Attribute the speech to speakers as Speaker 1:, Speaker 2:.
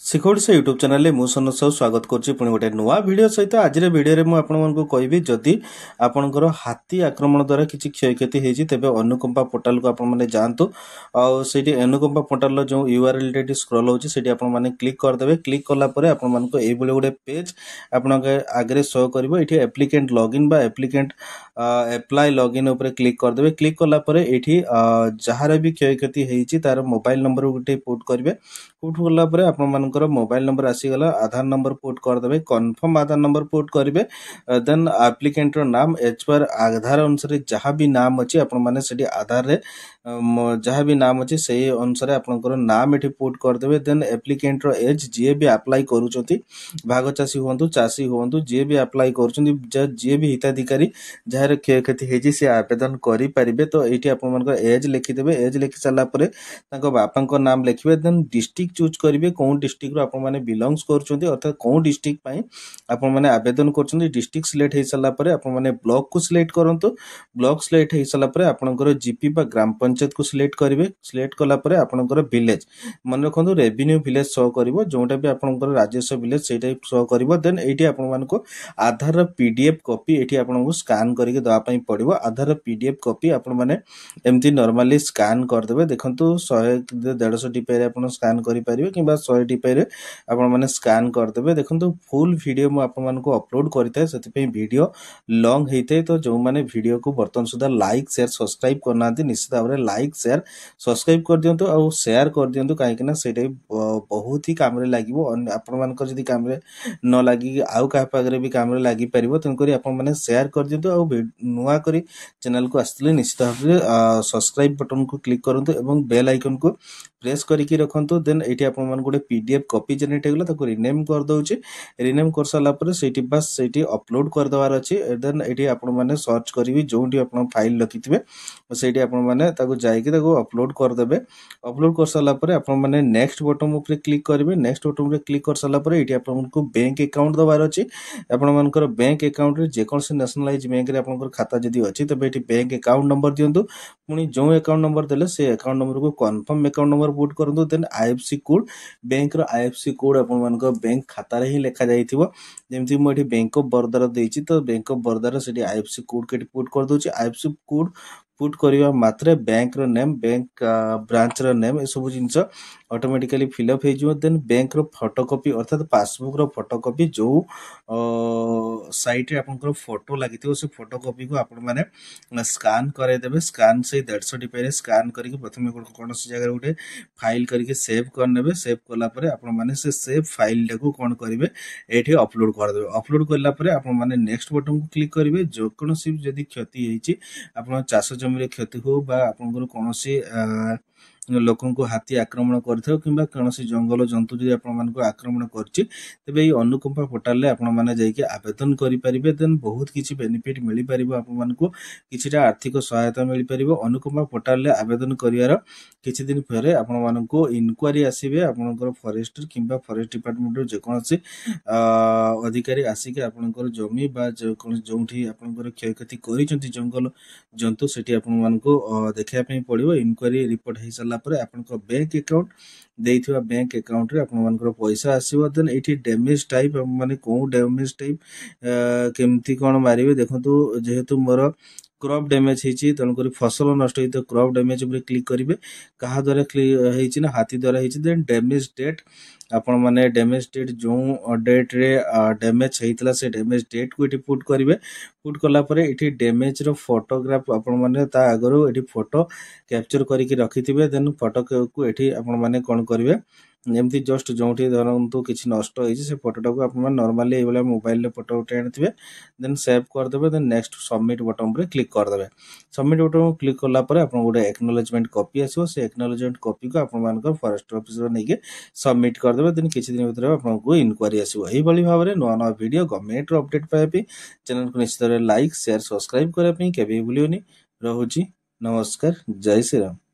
Speaker 1: ଶିଖୋଡ଼ିଶା YouTube ଚ୍ୟାନେଲରେ ମୁଁ ସନୋଜ ସାହୁ ସ୍ୱାଗତ କରୁଛି ପୁଣି ଗୋଟେ ନୂଆ ଭିଡ଼ିଓ ସହିତ। ଆଜିର ଭିଡ଼ିଓରେ ମୁଁ ଆପଣମାନଙ୍କୁ କହିବି, ଯଦି ଆପଣଙ୍କର ହାତୀ ଆକ୍ରମଣ ଦ୍ୱାରା କିଛି କ୍ଷୟକ୍ଷତି ହେଇଛି ତେବେ ଅନୁକମ୍ପା ପୋର୍ଟାଲକୁ ଆପଣମାନେ ଯାଆନ୍ତୁ। ଆଉ ସେଇଠି ଅନୁକମ୍ପା ପୋର୍ଟାଲର ଯେଉଁ URLଟା ଏଠି ସ୍କ୍ରୋଲ୍ ହେଉଛି ସେଠି ଆପଣମାନେ କ୍ଲିକ୍ କରିଦେବେ। କ୍ଲିକ୍ କଲା ପରେ ଆପଣମାନଙ୍କୁ ଏଇଭଳି ଗୋଟେ ପେଜ୍ ଆପଣଙ୍କ ଆଗରେ ଶୋ କରିବ। ଏଠି ଆପ୍ଲିକେଣ୍ଟ ଲଗ୍ଇନ୍ ବା ଆପ୍ଲିକେଣ୍ଟ ଆପ୍ଲାଏ ଲଗ୍ଇନ୍ ଉପରେ କ୍ଲିକ୍ କରିଦେବେ। କ୍ଲିକ୍ କଲା ପରେ ଏଠି ଯାହାର ବି କ୍ଷୟକ୍ଷତି ହେଇଛି ତାର ମୋବାଇଲ ନମ୍ବର ଗୋଟେ ପୁଟ୍ କରିବେ। ପୁଟ୍ କଲା ପରେ ଆପଣମାନଙ୍କର ମୋବାଇଲ ନମ୍ବର ଆସିଗଲା, ଆଧାର ନମ୍ବର ପୁଟ୍ କରିଦେବେ, କନଫର୍ମ ଆଧାର ନମ୍ବର ପୁଟ୍ କରିବେ। ଦେନ୍ ଆପ୍ଲିକେଣ୍ଟର ନାମ ଏଜ୍ ପର୍ ଆଧାର ଅନୁସାରେ ଯାହା ବି ନାମ ଅଛି ଆପଣମାନେ ସେଠି ଆଧାରରେ ଯାହା ବି ନାମ ଅଛି ସେଇ ଅନୁସାରେ ଆପଣଙ୍କର ନାମ ଏଠି ପୁଟ୍ କରିଦେବେ। ଦେନ୍ ଆପ୍ଲିକେଣ୍ଟର ଏଜ୍, ଯିଏ ବି ଆପ୍ଲାଏ କରୁଛନ୍ତି, ଭାଗ ଚାଷୀ ହୁଅନ୍ତୁ, ଚାଷୀ ହୁଅନ୍ତୁ, ଯିଏ ବି ଆପ୍ଲାଏ କରୁଛନ୍ତି, ଯିଏ ବି ହିତାଧିକାରୀ ଯାହାର କ୍ଷୟକ୍ଷତି ହେଇଛି ସେ ଆବେଦନ କରିପାରିବେ। ତ ଏଇଠି ଆପଣମାନଙ୍କର ଏଜ୍ ଲେଖିଦେବେ। ଏଜ୍ ଲେଖି ସାରିଲା ପରେ ତାଙ୍କ ବାପାଙ୍କ ନାମ ଲେଖିବେ। ଦେନ୍ ଡିଷ୍ଟ୍ରିକ୍ଟ ଚୁଜ୍ କରିବେ, କେଉଁ ଡିଷ୍ଟ୍ରିକ୍ଟରୁ ଆପଣମାନେ ବିଲଙ୍ଗସ୍ କରୁଛନ୍ତି, ଅର୍ଥାତ୍ କେଉଁ ଡିଷ୍ଟ୍ରିକ୍ଟ ପାଇଁ ଆପଣମାନେ ଆବେଦନ କରୁଛନ୍ତି। ଡିଷ୍ଟ୍ରିକ୍ଟ ସିଲେକ୍ଟ ହେଇସାରିଲା ପରେ ଆପଣମାନେ ବ୍ଲକକୁ ସିଲେକ୍ଟ କରନ୍ତୁ। ବ୍ଲକ ସିଲେକ୍ଟ ହେଇସାରିଲା ପରେ ଆପଣଙ୍କର ଜିପି ବା ଗ୍ରାମ ପଞ୍ଚାୟତକୁ ସିଲେକ୍ଟ କରିବେ। ସିଲେକ୍ଟ କଲା ପରେ ଆପଣଙ୍କର ଭିଲେଜ, ମନେ ରଖନ୍ତୁ ରେଭିନ୍ୟୁ ଭିଲେଜ ଶୋ କରିବ, ଯେଉଁଟା ବି ଆପଣଙ୍କର ରାଜସ୍ୱ ଭିଲେଜ ସେଇଟା ଶୋ କରିବ। ଦେନ୍ ଏଇଠି ଆପଣମାନଙ୍କୁ ଆଧାରର PDF କପି ଏଠି ଆପଣଙ୍କୁ ସ୍କାନ୍ କରିକି ଦେବା ପାଇଁ ପଡ଼ିବ। ଆଧାରର PDF କପି ଆପଣମାନେ ଏମିତି ନର୍ମାଲି ସ୍କାନ୍ କରିଦେବେ। ଦେଖନ୍ତୁ 100-150 DPIରେ ଆପଣ ସ୍କାନ୍ କରିପାରିବେ କିମ୍ବା 100 DPIରେ ଆପଣମାନେ ସ୍କାନ୍ କରିଦେବେ। ଦେଖନ୍ତୁ ଫୁଲ୍ ଭିଡ଼ିଓ ମୁଁ ଆପଣମାନଙ୍କୁ ଅପଲୋଡ଼ କରିଥାଏ, ସେଥିପାଇଁ ଭିଡ଼ିଓ ଲଙ୍ଗ ହେଇଥାଏ। ତ ଯେଉଁମାନେ ଭିଡ଼ିଓକୁ ବର୍ତ୍ତମାନ ସୁଦ୍ଧା ଲାଇକ୍ ସେୟାର ସବସ୍କ୍ରାଇବ୍ କରିନାହାନ୍ତି, ନିଶ୍ଚିତ ଭାବରେ ଲାଇକ୍ ସେୟାର ସବସ୍କ୍ରାଇବ୍ କରିଦିଅନ୍ତୁ ଆଉ ସେୟାର କରିଦିଅନ୍ତୁ, କାହିଁକିନା ସେଇଟା ବହୁତ ହି କାମରେ ଲାଗିବ। ଆପଣମାନଙ୍କ ଯଦି କାମରେ ନ ଲାଗିକି ଆଉ କାହା ପାଖରେ ବି କାମରେ ଲାଗିପାରିବ, ତେଣୁକରି ଆପଣମାନେ ସେୟାର କରିଦିଅନ୍ତୁ। ଆଉ ନୂଆ କରି ଚ୍ୟାନେଲକୁ ଆସିଥିଲେ ନିଶ୍ଚିତ ଭାବରେ ସବସ୍କ୍ରାଇବ୍ ବଟନକୁ କ୍ଲିକ୍ କରନ୍ତୁ ଏବଂ ବେଲ୍ ଆଇକନକୁ ପ୍ରେସ୍ କରିକି ରଖନ୍ତୁ। ଦେନ୍ ଏଇଠି ଆପଣମାନଙ୍କୁ ଗୋଟେ PDF କପି ଜେନେରେଟ୍ ହେଇଗଲା, ତାକୁ ରିନେମ୍ କରିଦେଉଛି। ରିନେମ୍ କରିସାରିଲା ପରେ ସେଇଠି ବାସ୍ ସେଇଠି ଅପଲୋଡ଼ କରିଦେବାର ଅଛି। ଦେନ୍ ଏଇଠି ଆପଣମାନେ ସର୍ଚ୍ଚ କରିବି ଯେଉଁଠି ଆପଣ ଫାଇଲ୍ ରଖିଥିବେ ସେଇଠି ଆପଣମାନେ ତାକୁ ଯାଇକି ତାକୁ ଅପଲୋଡ଼ କରିଦେବେ। ଅପଲୋଡ଼ କରିସାରିଲା ପରେ ଆପଣମାନେ ନେକ୍ସଟ ବଟନ୍ ଉପରେ କ୍ଲିକ୍ କରିବେ। ନେକ୍ସଟ ବଟନ୍ ଉପରେ କ୍ଲିକ୍ କରିସାରିଲା ପରେ ଏଇଠି ଆପଣଙ୍କୁ ବ୍ୟାଙ୍କ ଆକାଉଣ୍ଟ ଦେବାର ଅଛି। ଆପଣମାନଙ୍କର ବ୍ୟାଙ୍କ ଆକାଉଣ୍ଟରେ ଯେକୌଣସି ନ୍ୟାସନାଲାଇଜ୍ ବ୍ୟାଙ୍କରେ ଆପଣଙ୍କର ଖାତା ଯଦି ଅଛି ତେବେ ଏଠି ବ୍ୟାଙ୍କ ଆକାଉଣ୍ଟ ନମ୍ବର ଦିଅନ୍ତୁ। ପୁଣି ଯେଉଁ ଆକାଉଣ୍ଟ ନମ୍ବର ଦେଲେ ସେ ଆକାଉଣ୍ଟ ନମ୍ବରକୁ କନଫର୍ମ ଆକାଉଣ୍ଟ ନମ୍ବର ପୁଟ୍ କରନ୍ତୁ। ଦେନ୍ IFSC କୋଡ୍, ବ୍ୟାଙ୍କର IFSC କୋଡ୍ ଆପଣମାନଙ୍କ ବ୍ୟାଙ୍କ ଖାତାରେ ହିଁ ଲେଖାଯାଇଥିବ। ଯେମିତି ମୁଁ ଏଠି ବ୍ୟାଙ୍କ ଅଫ୍ ବରୋଦାର ଦେଇଛି, ତ ବ୍ୟାଙ୍କ ଅଫ୍ ବରୋଦାର ସେଠି IFSC କୋଡ୍ ଏଠି ପୁଟ୍ କରିଦେଉଛି। IFSC କୋଡ୍ ପୁଟ୍ କରିବା ମାତ୍ରେ ବ୍ୟାଙ୍କର ନେମ୍, ବ୍ୟାଙ୍କ ବ୍ରାଞ୍ଚର ନେମ୍, ଏସବୁ ଜିନିଷ ଅଟୋମେଟିକାଲି ଫିଲ୍ଅପ୍ ହେଇଯିବ। ଦେନ୍ ବ୍ୟାଙ୍କର ଫଟୋକପି ଅର୍ଥାତ୍ ପାସବୁକ୍ର ଫଟୋକପି ଯେଉଁ ସାଇଟ୍ରେ ଆପଣଙ୍କର ଫଟୋ ଲାଗିଥିବ ସେ ଫଟୋକପିକୁ ଆପଣମାନେ ସ୍କାନ୍ କରାଇଦେବେ। ସ୍କାନ୍ ସେଇ 150 DPIରେ ସ୍କାନ୍ କରିକି ପ୍ରଥମେ କୌଣସି ଜାଗାରେ ଗୋଟେ ଫାଇଲ୍ କରିକି ସେଭ୍ କରିନେବେ। ସେଭ୍ କଲା ପରେ ଆପଣମାନେ ସେ ସେଭ୍ ଫାଇଲ୍ଟାକୁ କ'ଣ କରିବେ, ଏଇଠି ଅପଲୋଡ଼ କରିଦେବେ। ଅପଲୋଡ଼ କଲା ପରେ ଆପଣମାନେ ନେକ୍ସଟ ବଟନକୁ କ୍ଲିକ୍ କରିବେ। ଯେକୌଣସି ଯଦି କ୍ଷତି ହେଇଛି, ଆପଣ ଚାଷ ଜମିରେ କ୍ଷତି ହଉ ବା ଆପଣଙ୍କର କୌଣସି ଲୋକଙ୍କୁ ହାତୀ ଆକ୍ରମଣ କରିଥାଉ କିମ୍ବା କୌଣସି ଜଙ୍ଗଲ ଜନ୍ତୁ ଯଦି ଆପଣମାନଙ୍କୁ ଆକ୍ରମଣ କରିଛି, ତେବେ ଏଇ ଅନୁକମ୍ପା ପୋର୍ଟାଲରେ ଆପଣମାନେ ଯାଇକି ଆବେଦନ କରିପାରିବେ। ଦେନ୍ ବହୁତ କିଛି ବେନିଫିଟ୍ ମିଳିପାରିବ, ଆପଣମାନଙ୍କୁ କିଛିଟା ଆର୍ଥିକ ସହାୟତା ମିଳିପାରିବ। ଅନୁକମ୍ପା ପୋର୍ଟାଲରେ ଆବେଦନ କରିବାର କିଛି ଦିନ ପରେ ଆପଣମାନଙ୍କୁ ଇନକ୍ୱାରି ଆସିବେ। ଆପଣଙ୍କର ଫରେଷ୍ଟର କିମ୍ବା ଫରେଷ୍ଟ ଡିପାର୍ଟମେଣ୍ଟର ଯେକୌଣସି ଅଧିକାରୀ ଆସିକି ଆପଣଙ୍କର ଜମି ବା ଯେକୌଣସି ଯେଉଁଠି ଆପଣଙ୍କର କ୍ଷୟକ୍ଷତି କରିଛନ୍ତି ଜଙ୍ଗଲ ଜନ୍ତୁ ସେଠି ଆପଣମାନଙ୍କୁ ଦେଖିବା ପାଇଁ ପଡ଼ିବ। ଇନକ୍ୱାରି ରିପୋର୍ଟ ହେଇସାରିଲା ପରେ ଆପଣଙ୍କ ବ୍ୟାଙ୍କ ଆକାଉଣ୍ଟ ଦେଇଥିବା ବ୍ୟାଙ୍କ ଆକାଉଣ୍ଟରେ ଆପଣମାନଙ୍କର ପଇସା ଆସିବ। ଦେନ୍ ଏଇଠି ଡ୍ୟାମେଜ୍ ଟାଇପ୍, ମାନେ କେଉଁ ଡ୍ୟାମେଜ୍ ଟାଇପ୍ କେମିତି କ'ଣ ମାରିବେ, ଦେଖନ୍ତୁ ଯେହେତୁ ମୋର କ୍ରପ୍ ଡ୍ୟାମେଜ୍ ହେଇଛି ତେଣୁକରି ଫସଲ ନଷ୍ଟ ହେଇଥିବ, କ୍ରପ୍ ଡ୍ୟାମେଜ୍ ଉପରେ କ୍ଲିକ୍ କରିବେ। କାହା ଦ୍ୱାରା ହେଇଛି ନା ହାତୀ ଦ୍ୱାରା ହେଇଛି। ଦେନ୍ ଡ୍ୟାମେଜ୍ ଡେଟ୍, ଆପଣମାନେ ଡ୍ୟାମେଜ୍ ଡେଟ୍ ଯେଉଁ ଡେଟ୍ରେ ଡ୍ୟାମେଜ୍ ହେଇଥିଲା ସେ ଡ୍ୟାମେଜ୍ ଡେଟ୍କୁ ଏଠି ପୁଟ୍ କରିବେ। ପୁଟ୍ କଲା ପରେ ଏଠି ଡ୍ୟାମେଜ୍ର ଫଟୋଗ୍ରାଫ ଆପଣମାନେ ତା ଆଗରୁ ଏଠି ଫଟୋ କ୍ୟାପଚର କରିକି ରଖିଥିବେ। ଦେନ୍ ଫଟୋକୁ ଏଠି ଆପଣମାନେ କ'ଣ କରିବେ, ଏମିତି ଜଷ୍ଟ ଯେଉଁଠି ଧରନ୍ତୁ କିଛି ନଷ୍ଟ ହେଇଛି ସେ ଫଟୋଟାକୁ ଆପଣମାନେ ନର୍ମାଲି ଏଇଭଳିଆ ମୋବାଇଲରେ ଫଟୋ ଉଠାଇ ଆଣିଥିବେ। ଦେନ୍ ସେଭ୍ କରିଦେବେ। ଦେନ୍ ନେକ୍ସଟ ସବମିଟ୍ ବଟନ୍ ଉପରେ କ୍ଲିକ୍ କରିଦେବେ। ସବମିଟ୍ ବଟନ୍ କ୍ଲିକ୍ କଲା ପରେ ଆପଣଙ୍କୁ ଗୋଟେ ଏକ୍ନୋଲେଜମେଣ୍ଟ କପି ଆସିବ। ସେ ଏକ୍ନୋଲେଜମେଣ୍ଟ କପିକୁ ଆପଣମାନଙ୍କର ଫରେଷ୍ଟ ଅଫିସର ନେଇକି ସବମିଟ୍ କରିଦେବେ। ଦେନ୍ କିଛି ଦିନ ଭିତରେ ଆପଣଙ୍କୁ ଇନକ୍ୱାରି ଆସିବ। ଏହିଭଳି ଭାବରେ ନୂଆ ନୂଆ ଭିଡ଼ିଓ ଗଭର୍ଣ୍ଣମେଣ୍ଟର ଅପଡେଟ୍ ପାଇବା ପାଇଁ ଚ୍ୟାନେଲକୁ ନିଶ୍ଚିତ ଭାବରେ ଲାଇକ୍ ସେୟାର ସବସ୍କ୍ରାଇବ୍ କରିବା ପାଇଁ କେବେ ଭୁଲିବନି। ରହୁଛି, ନମସ୍କାର, ଜୟ ଶ୍ରୀରାମ।